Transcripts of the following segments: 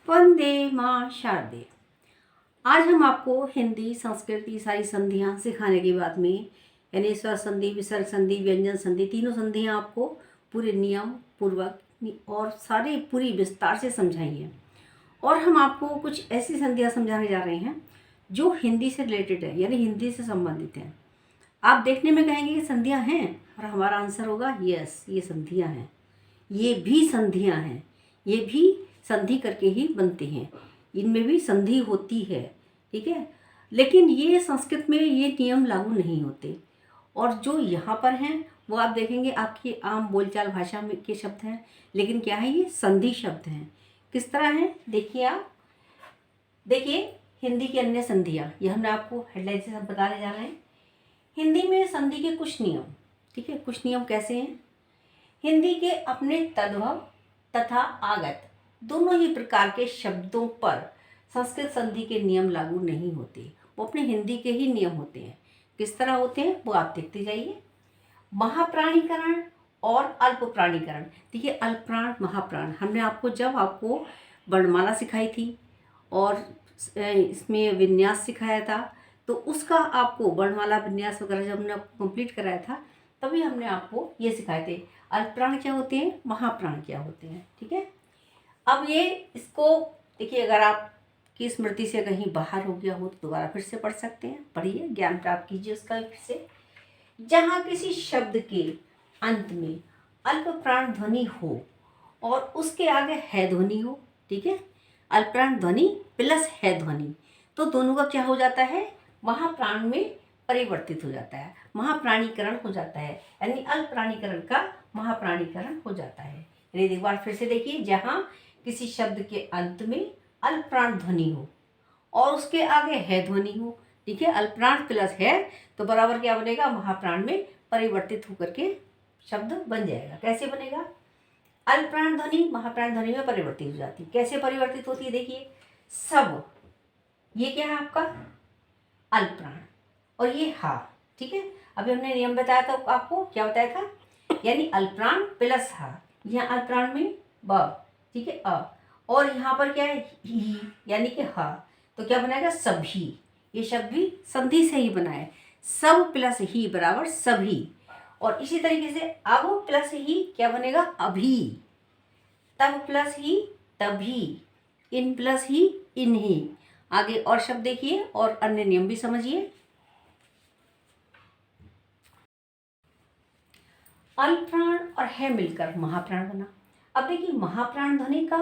वंदे मां शारदे। आज हम आपको हिंदी संस्कृत की सारी संधियां सिखाने के बाद में यानी स्वर संधि, विसर्ग संधि, व्यंजन संधि, तीनों संधियां आपको पूरे नियम पूर्वक और सारी पूरी विस्तार से समझाई हैं। और हम आपको कुछ ऐसी संधियां समझाने जा रहे हैं जो हिंदी से रिलेटेड है, यानी हिंदी से संबंधित हैं। आप देखने में कहेंगे कि संधियां हैं और हमारा आंसर होगा यस, ये संधियां हैं, ये भी संधियां हैं, ये भी संधि करके ही बनते हैं, इनमें भी संधि होती है, ठीक है। लेकिन ये संस्कृत में ये नियम लागू नहीं होते। और जो यहाँ पर हैं वो आप देखेंगे आपकी आम बोलचाल भाषा में के शब्द हैं, लेकिन क्या है, ये संधि शब्द हैं। किस तरह हैं देखिए आप। देखिए हिंदी की अन्य संधियाँ, ये हमने आपको हेडलाइन से सब बताने जा रहे हैं। हिंदी में संधि के कुछ नियम, ठीक है। कुछ नियम कैसे हैं। हिंदी के अपने तद्भव तथा आगत दोनों ही प्रकार के शब्दों पर संस्कृत संधि के नियम लागू नहीं होते, वो अपने हिंदी के ही नियम होते हैं। किस तरह होते हैं वो आप देखते जाइए। महाप्राणीकरण और अल्प प्राणीकरण। देखिए अल्पप्राण महाप्राण, हमने आपको जब आपको वर्णमाला सिखाई थी और इसमें विन्यास सिखाया था, तो उसका आपको वर्णमाला विन्यास वगैरह जब हमने आपको कंप्लीट कराया था तभी हमने आपको ये सिखाए थे अल्पप्राण क्या होते हैं, महाप्राण क्या होते हैं, ठीक है। अब ये इसको देखिए, अगर आपकी स्मृति से कहीं बाहर हो गया हो तो दोबारा फिर से पढ़ सकते हैं, पढ़िए, ज्ञान प्राप्त कीजिए उसका फिर से। जहाँ किसी शब्द के अंत में अल्प प्राण ध्वनि हो और उसके आगे है ध्वनि हो, ठीक है, अल्प प्राण ध्वनि प्लस है ध्वनि, तो दोनों का क्या हो जाता है, वहाँ प्राण में परिवर्तित हो जाता है, महाप्राणीकरण हो जाता है, यानी अल्प प्राणीकरण का महाप्राणीकरण हो जाता है। यानी एक बार फिर से देखिए, जहाँ किसी शब्द के अंत में अल्प प्राण ध्वनि हो और उसके आगे है ध्वनि हो, ठीक है, अल्प प्राण प्लस है तो बराबर क्या बनेगा, महाप्राण में परिवर्तित होकर के शब्द बन जाएगा। कैसे बनेगा, अल्प प्राण ध्वनि महाप्राण ध्वनि में परिवर्तित हो जाती है। कैसे परिवर्तित होती है देखिए, सब, ये क्या है आपका अल्प प्राण और ये हा, ठीक है। अभी हमने नियम बताया था आपको, क्या बताया था, यानी अल्प प्राण प्लस हा, यहाँ अल्प प्राण में ब, ठीक है, अ, और यहाँ पर क्या है ही, यानी कि हा, तो क्या बनाएगा सभी। ये शब्द भी संधि से ही बना है, सब प्लस ही बराबर सभी। और इसी तरीके से अब प्लस ही क्या बनेगा, अभी, तब प्लस ही तभी, इन प्लस ही इन्हीं। आगे और शब्द देखिए और अन्य नियम भी समझिए। अल्प प्राण और है मिलकर महाप्राण बना। अब देखिए महाप्राण ध्वनि का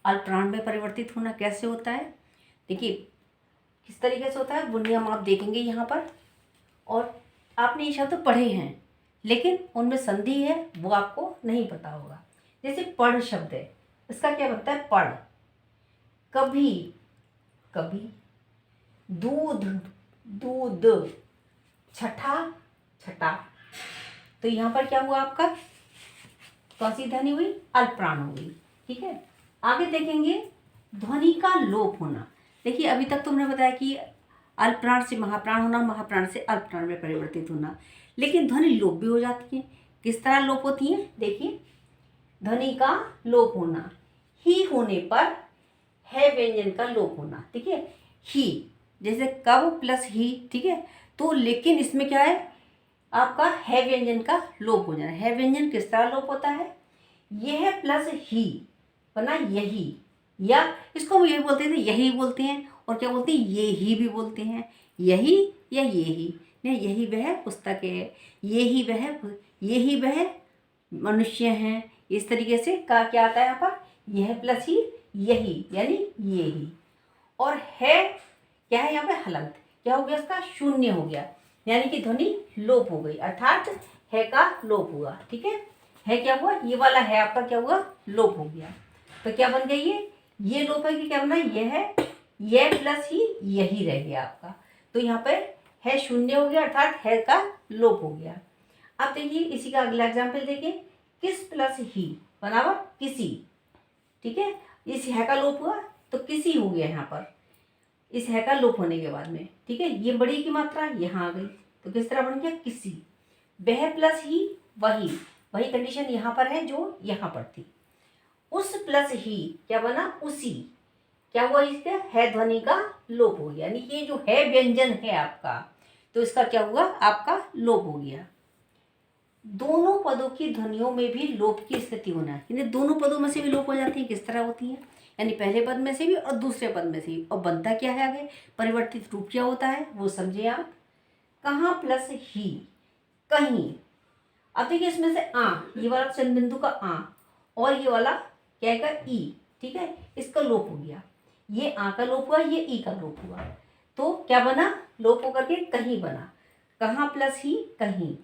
अल्प प्राण में परिवर्तित होना कैसे होता है, देखिए किस तरीके से होता है, वो नियम आप देखेंगे यहाँ पर। और आपने ये शब्द पढ़े हैं लेकिन उनमें संधि है वो आपको नहीं पता होगा। जैसे पढ़ शब्द है, इसका क्या बनता है, पढ़, कभी कभी, दूध दूध, छठा छठा, तो यहाँ पर क्या हुआ आपका, कौन सी ध्वनि हुई, अल्प प्राण हो गई, ठीक है। आगे देखेंगे ध्वनि का लोप होना। देखिए अभी तक तुमने बताया कि अल्प प्राण से महाप्राण होना, महाप्राण से अल्प प्राण में परिवर्तित होना, लेकिन ध्वनि लोप भी हो जाती है। किस तरह लोप होती है देखिए, ध्वनि का लोप होना, ही होने पर है व्यंजन का लोप होना, ठीक है, ही, जैसे कब प्लस ही, ठीक है, तो लेकिन इसमें क्या है, आपका है व्यंजन का लोप हो जाना। है व्यंजन किस तरह लोप होता है, यह प्लस ही बना यही, या इसको हम यही बोलते थे, यही बोलते हैं, और क्या बोलते हैं, ये ही भी बोलते हैं, यही या ये ही, नहीं, यही वह पुस्तक है, ये ही वह मनुष्य हैं, इस तरीके से का क्या आता है यहाँ पर, यह प्लस ही यही, यानी ये ही। और है क्या है यहाँ पे, हलंत, क्या हो गया, इसका शून्य हो गया, यानी कि ध्वनि लोप हो गई, अर्थात है का लोप हुआ, ठीक है क्या हुआ, ये वाला है आपका क्या हुआ, लोप हो गया। तो क्या बन गई ये लोप है कि क्या बना, यह प्लस ही यही रह गया आपका, तो यहाँ पे है शून्य हो गया, अर्थात है का लोप हो गया। अब देखिए इसी का अगला एग्जाम्पल देखिए, किस प्लस ही बराबर किसी, ठीक है, इस है का लोप हुआ तो किसी हो गया यहाँ पर, इस है का लोप होने के बाद में, ठीक है, ये बड़ी की मात्रा यहाँ आ गई तो किस तरह बन गया, किसी, वह प्लस ही वही, वही कंडीशन यहाँ पर है जो यहाँ पर थी, उस प्लस ही क्या बना, उसी, क्या हुआ, इसके है ध्वनि का लोप हो गया, यानी ये जो है व्यंजन है आपका, तो इसका क्या हुआ, आपका लोप हो गया। दोनों पदों की ध्वनियों में भी लोप की स्थिति होना, यानी दोनों पदों में से भी लोप हो जाती है। किस तरह होती है, यानी पहले पद में से भी और दूसरे पद में से भी। और बनता क्या है आगे, परिवर्तित रूप क्या होता है वो समझिए आप। कहाँ प्लस ही, कहीं। अब देखिए इसमें से आ, ये वाला चंद बिंदु का आ और ये वाला क्या है, ई, ठीक है, इसका लोप हो गया। ये आ का लोप हुआ, ये ई का लोप हुआ, तो क्या बना, लोप होकर के कहीं बना। कहाँ प्लस ही, कहीं।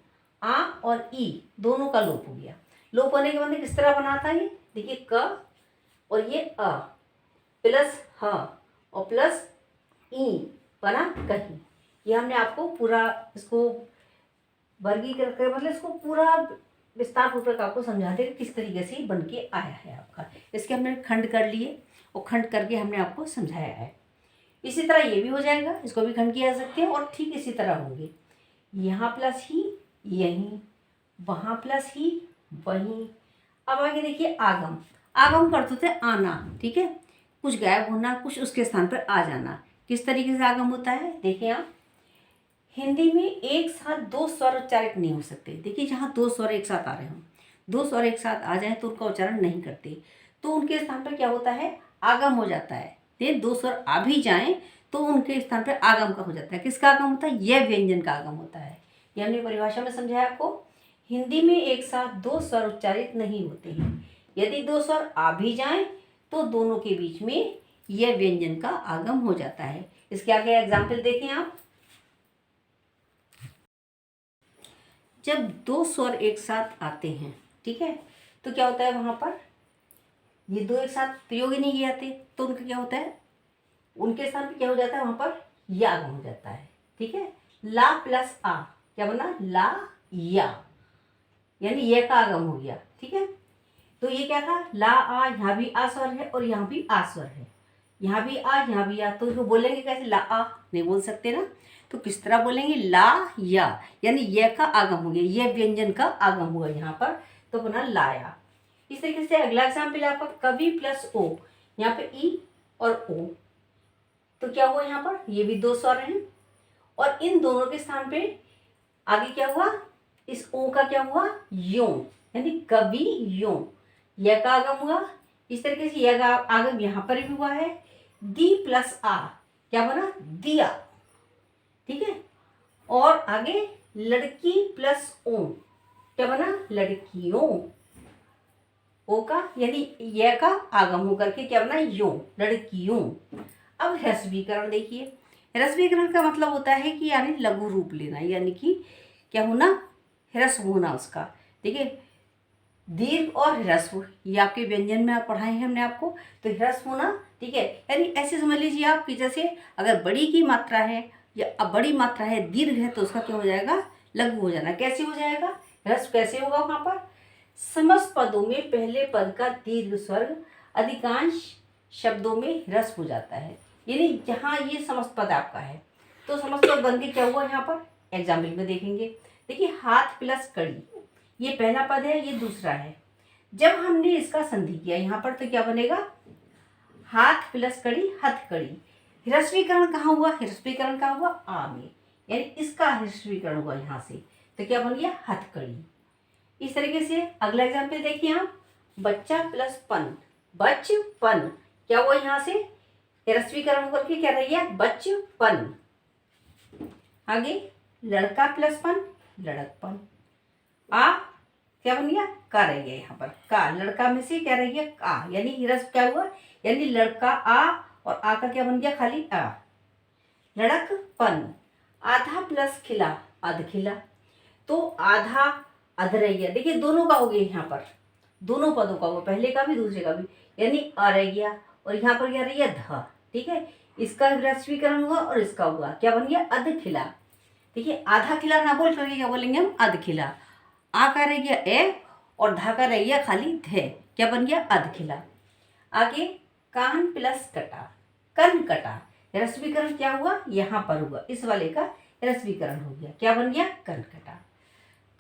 आ और ई दोनों का लोप हो गया। लोप होने के बाद किस तरह बना था ये, देखिए क और ये अ प्लस ह और प्लस ई बना कहीं। ये हमने आपको पूरा इसको वर्गीकृत कर, मतलब इसको पूरा विस्तार पूर्वक आपको समझा दे किस तरीके से बन के आया है आपका। इसके हमने खंड कर लिए और खंड करके हमने आपको समझाया है। इसी तरह ये भी हो जाएगा, इसको भी खंड किया जा सकते हैं और ठीक इसी तरह होंगे। यहाँ प्लस ही, यहीं, वहाँ प्लस ही, वहीं। अब आगे देखिए आगम। आगम करते थे आना, ठीक है, कुछ गायब होना, कुछ उसके स्थान पर आ जाना। किस तरीके से आगम होता है, देखिए आप, हिंदी में एक साथ दो स्वर उच्चारित नहीं हो सकते। देखिए जहाँ दो स्वर एक साथ आ रहे हों, दो स्वर एक साथ आ जाएं तो उनका उच्चारण नहीं करते, तो उनके स्थान पर क्या होता है, आगम हो जाता है। दो स्वर आ भी जाएं तो उनके स्थान पर आगम का हो जाता है। किसका आगम होता है, यह व्यंजन का आगम होता है। ये हमने परिभाषा में समझाया आपको। हिंदी में एक साथ दो स्वर उच्चारित नहीं होते हैं। यदि दो स्वर आ भी जाएं तो दोनों के बीच में यह व्यंजन का आगम हो जाता है। इसके आगे एग्जाम्पल देखें आप। जब दो स्वर एक साथ आते हैं, ठीक है, तो क्या होता है वहाँ पर, ये दो एक साथ प्रयोग ही नहीं किए जाते, तो उनका क्या होता है, उनके स्थान पे क्या हो जाता है, वहाँ पर या आगम हो जाता है, ठीक है। ला प्लस आ क्या बना, ला या, यानी ये का आगम हो गया, ठीक है। तो ये क्या था, ला आ, यहाँ भी आ स्वर है और यहाँ भी आ स्वर है, यहाँ भी आ यहाँ भी आ, तो इसको बोलेंगे कैसे, ला आ नहीं बोल सकते ना, तो किस तरह बोलेंगे, ला या, यानी यह का आगम हो गया, यह व्यंजन का आगम हुआ यहाँ पर, तो बना लाया। इस तरीके से अगला एग्जाम्पल आपका कवि प्लस ओ, यहाँ पे ई और ओ, तो क्या हुआ यहाँ पर, ये भी दो स्वर हैं और इन दोनों के स्थान पे आगे क्या हुआ, इस ओ का क्या हुआ, यो, यानी कवि यो, यह का आगम हुआ। इस तरीके से यह का आगम यहाँ पर भी हुआ है। दी प्लस आ क्या बना, दिया, ठीक है। और आगे लड़की प्लस ओ क्या बना, लड़कियों, ओ का यानी यह का आगम होकर के क्या बना, यो, लड़कियों। अब ह्रस्वीकरण देखिए। ह्रस्वीकरण का मतलब होता है कि यानी लघु रूप लेना, यानी कि क्या होना, ह्रस्व होना उसका। देखिए दीर्घ और ह्रस्व ये आपके व्यंजन में आप पढ़ाए हैं हमने आपको, तो ह्रस्व होना, ठीक है, यानी ऐसे समझ लीजिए आप कि जैसे अगर बड़ी की मात्रा है या अब बड़ी मात्रा है, दीर्घ है, तो उसका क्या हो जाएगा, लघु हो जाना। कैसे हो जाएगा, ह्रस्व कैसे होगा, वहाँ पर समस्त पदों में पहले पद का दीर्घ स्वर्ग अधिकांश शब्दों में ह्रस्व हो जाता है। यानी जहाँ ये समस्त पद आपका है तो समस्त पद बन के क्या हुआ, यहाँ पर एग्जाम्पल में देखेंगे। देखिए हाथ प्लस कड़ी, ये पहला पद है, ये दूसरा है। जब हमने इसका संधि किया यहाँ पर तो क्या बनेगा, हाथ प्लस कड़ी, हथकड़ी। ह्रस्वीकरण कहाँ हुआ, ह्रस्वीकरण कहाँ हुआ, आ में, यानी इसका ह्रस्वीकरण हुआ यहाँ से, तो क्या बन गया, हथकड़ी। इस तरीके से अगला एग्जाम्पल देखिए आप, बच्चा प्लस पन, बचपन, क्या हुआ यहाँ से, ह्रस्वीकरण होकर के क्या रह गया, बचपन। आगे लड़का प्लस पन, लड़कपन। आ क्या बन गया, का रह गया यहाँ पर, का, लड़का में से क्या रह गया, का, यानी ह्रस्व क्या हुआ, यानी लड़का आ और आ का क्या बन गया, खाली आ, लड़कपन। आधा प्लस खिला, अध खिला, तो आधा अध रह गया। देखिए दोनों का हो गया यहाँ पर, दोनों पदों का हुआ, पहले का भी दूसरे का भी, यानी आ रह गया और यहाँ पर क्या रह गया, ध, ठीक है। इसका ह्रस्वीकरण हुआ और इसका हुआ, क्या बन गया, अध खिला। देखिए आधा खिला ना बोल करके क्या बोलेंगे हम, अध खिला। आ का रह गया ए और धा का रह गया खाली ध, क्या बन गया, अध खिला। आगे कान प्लस कटा, कन कटा, ह्रस्वीकरण क्या हुआ, यहाँ पर हुआ, इस वाले का ह्रस्वीकरण हो गया, क्या बन गया, कन कटा।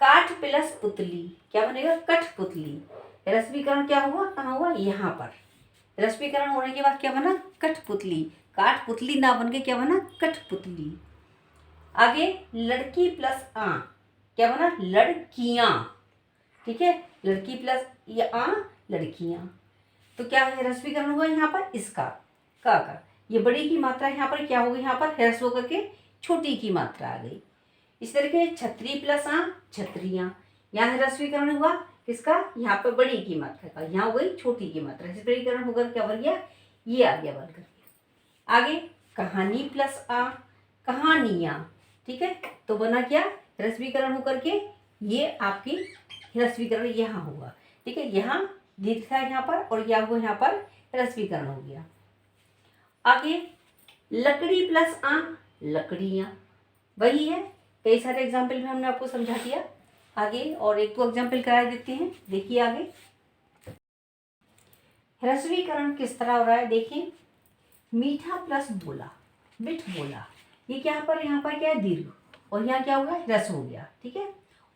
काठ प्लस पुतली क्या बनेगा, कठपुतली, ह्रस्वीकरण क्या हुआ, कहाँ हुआ, यहाँ पर, रश्मीकरण होने के बाद क्या बना, कठपुतली। काठपुतली ना बन के क्या बना, कठपुतली। आगे लड़की प्लस आ क्या बना, लड़कियां। ठीक है, लड़की प्लस ये आ, लड़कियां। तो क्या है, रश्मीकरण हुआ यहाँ पर इसका, का। ये बड़ी की मात्रा यहाँ पर क्या होगी, यहाँ पर ह्रस्व होकर के छोटी की मात्रा आ गई। इस तरीके छतरी प्लस आ, छतरियाँ। यहाँ रश्मीकरण हुआ किसका, यहाँ पर बड़ी की मात्रा का, यहाँ हो गई छोटी की मात्रा। रश्मीकरण होकर क्या बन गया, ये आ गया बन करके। आगे कहानी प्लस आ, कहानियाँ। ठीक है, तो बना क्या, रश्मीकरण होकर के ये आपकी रश्मीकरण यहाँ हुआ। ठीक है, यहाँ दीर्घ था यहाँ पर और यह हुआ यहाँ पर रश्मीकरण हो गया। आगे लकड़ी प्लस आ, लकड़ियाँ, वही है। कई सारे एग्जाम्पल में हमने आपको समझा दिया। आगे और एक तो एग्जाम्पल करा देते हैं, देखिए आगे ह्रस्वीकरण किस तरह हो रहा है। देखिए मीठा प्लस बोला, मिठ बोला। ये क्या यहाँ पर क्या है, दीर्घ, और यहाँ क्या होगा, ह्रस्व हो गया। ठीक है,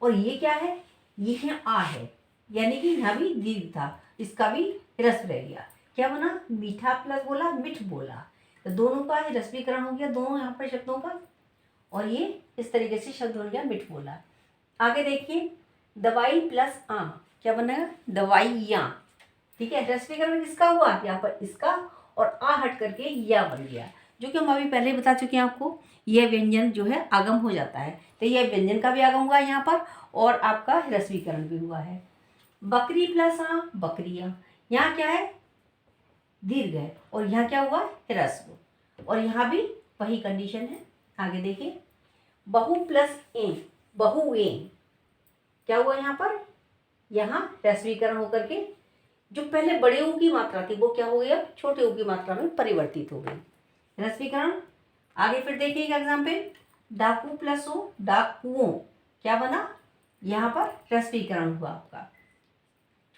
और ये क्या है, ये यहाँ आ है, यानी कि यहाँ भी दीर्घ था, इसका भी ह्रस्व रह गया। क्या बना, मीठा प्लस बोला, मिठ बोला। तो दोनों का रश्मीकरण हो गया, दोनों यहाँ पर शब्दों का, और ये इस तरीके से शब्द बन गया, मिठ बोला। आगे देखिए दवाई प्लस आ क्या बनेगा, दवाइयाँ। ठीक है, रश्मीकरण किसका हुआ, यहाँ पर इसका, और आ हट करके या बन गया, जो कि हम अभी पहले बता चुके हैं आपको। यह व्यंजन जो है आगम हो जाता है, तो यह व्यंजन का भी आगम हुआ यहाँ पर, और आपका रश्मीकरण भी हुआ है। बकरी प्लस आ, बकरियाँ। यहाँ क्या है, दीर्घ है, और यहाँ क्या हुआ, ह्रस्व, और यहाँ भी वही कंडीशन है। आगे देखिए बहु प्लस ए, बहुए। क्या हुआ यहाँ पर, यहाँ रश्मीकरण होकर के जो पहले बड़े ऊ की मात्रा थी वो क्या हो गई, अब छोटे ऊ की मात्रा में परिवर्तित हो गई, रश्मीकरण। आगे फिर देखिएगा एग्जाम्पल, डाकू प्लस ओ, डाकुओं। क्या बना, यहाँ पर रश्मीकरण हुआ आपका,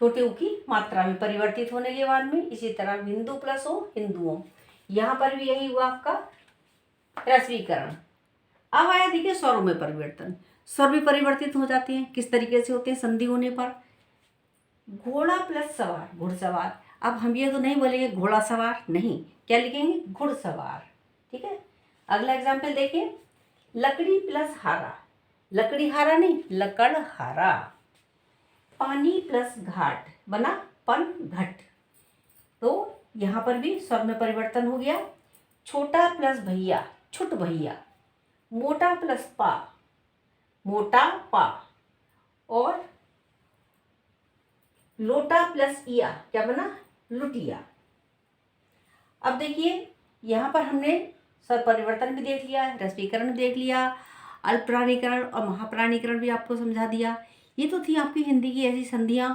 छोटे ऊ की मात्रा में परिवर्तित होने के बाद में। इसी तरह हिंदू प्लस ओ, हिंदुओं। यहाँ पर भी यही हुआ आपका रश्मीकरण। अब आया देखिए स्वरों में परिवर्तन। स्वर भी परिवर्तित हो जाते हैं, किस तरीके से होते हैं, संधि होने पर। घोड़ा प्लस सवार, घुड़सवार। अब हम ये तो नहीं बोलेंगे घोड़ा सवार, नहीं, क्या लिखेंगे, घुड़सवार। ठीक है, अगला एग्जाम्पल देखिए, लकड़ी प्लस हारा, लकड़ी हारा नहीं, लकड़ हारा। पानी प्लस घाट बना पन घट। तो यहाँ पर भी स्वर में परिवर्तन हो गया। छोटा प्लस भैया, छुट भैया। मोटा प्लस पा, मोटा पा। और लोटा प्लस इया क्या बना, लुटिया। अब देखिए यहाँ पर हमने स्वर परिवर्तन भी देख लिया, रश्मीकरण भी देख लिया, अल्पप्राणीकरण और महाप्राणीकरण भी आपको समझा दिया। ये तो थी आपकी हिंदी की ऐसी संधियाँ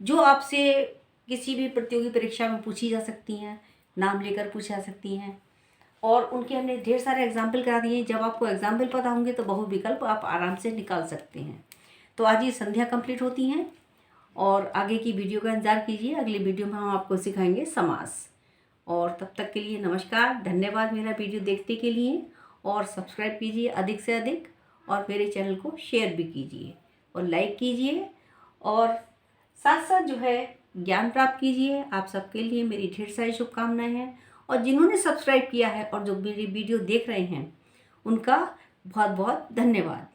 जो आपसे किसी भी प्रतियोगी परीक्षा में पूछी जा सकती हैं, नाम लेकर पूछी जा सकती हैं, और उनके हमने ढेर सारे एग्जाम्पल करा दिए। जब आपको एग्जाम्पल पता होंगे तो बहुविकल्प आप आराम से निकाल सकते हैं। तो आज ये संध्या कंप्लीट होती हैं, और आगे की वीडियो का इंतजार कीजिए। अगली वीडियो में हम आपको सिखाएंगे समास। और तब तक के लिए नमस्कार, धन्यवाद मेरा वीडियो देखने के लिए, और सब्सक्राइब कीजिए अधिक से अधिक, और मेरे चैनल को शेयर भी कीजिए और लाइक कीजिए, और साथ साथ जो है ज्ञान प्राप्त कीजिए। आप सबके लिए मेरी ढेर सारी शुभकामनाएं हैं, और जिन्होंने सब्सक्राइब किया है और जो मेरी वीडियो देख रहे हैं उनका बहुत बहुत धन्यवाद।